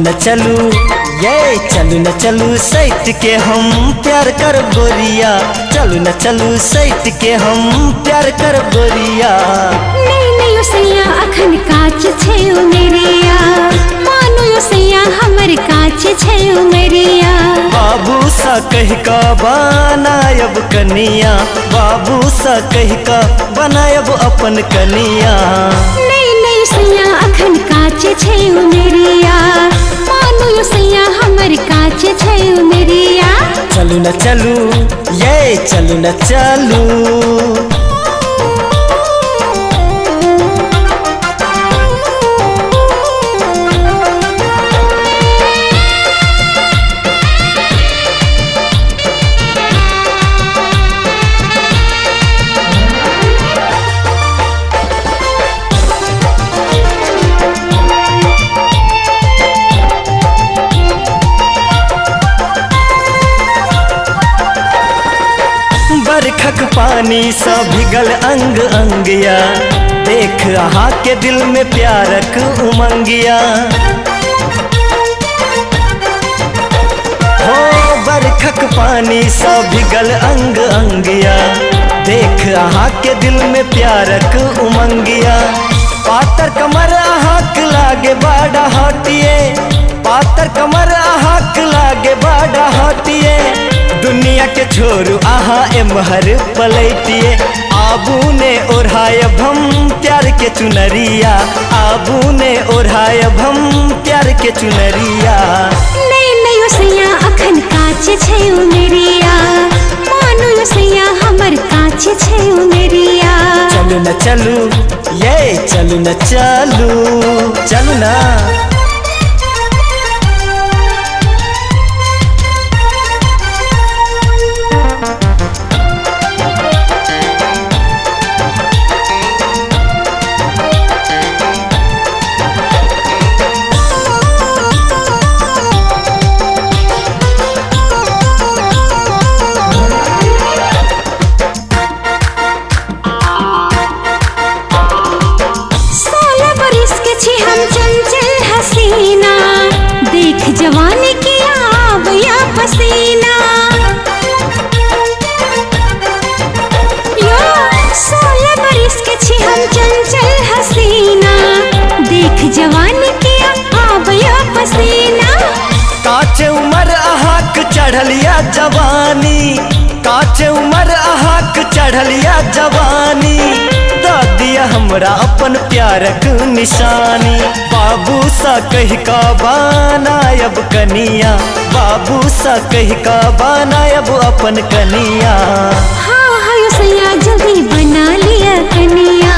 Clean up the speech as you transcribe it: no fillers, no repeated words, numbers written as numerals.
न चलू ये चलू न चलू सैट के हम प्यार कर गोरिया, चलू न चलू सैट के हम प्यार कर गोरिया। नहीं नहीं सैया अखन काच छे उमेरिया, मानो यो सैया हमर काच छे उमेरिया। बाबू सा कह का बनायब कनिया, बाबू सा कह का बनायब अपन कनिया। नहीं नहीं सैया अखन काच छे उमेरिया, मानो यो सैया हमर काच छे उमेरिया। चलू न चलू ये चलू न चलू। बरखक पानी सा भिगल अंग अंगिया, देख आहा के दिल में प्यारक उमंगिया। हो बरखक पानी सा भिगल अंग अंगिया, देख आहा के दिल में प्यारक उमंगिया। पातर कमर आहाक लागे बाड़ा हटिए, पातर कमर आहाक लागे बाड़ा हटिए। दुनिया के छोरू आहा एमहर पलटिए, आबू ने ओढ़ायब हम प्यार के चुनरिया, आबू ने ओढ़ायब हम प्यार के चुनरिया। नहीं नहीं सैया अखन काच छे उमेरिया, मानो यो सैया हमर काच छे उमेरिया। चलू न चलू ये चलू न चलू, चलू ना। देख जवानी की आबया पसीना, यो 16 बरिस के छी हम चंचल हसीना। देख जवानी की आबया पसीना। काचे उमर आहाक चढ़लिया जवानी, काचे उमर आहाक चढ़लिया जवानी। दिया हमरा अपन प्यारक निशानी, बाबू सा कह का बनायब कनिया, बाबू सा कह का बनायब अपन कनिया। हाँ हाँ सैया जल्दी बना लिया कनिया।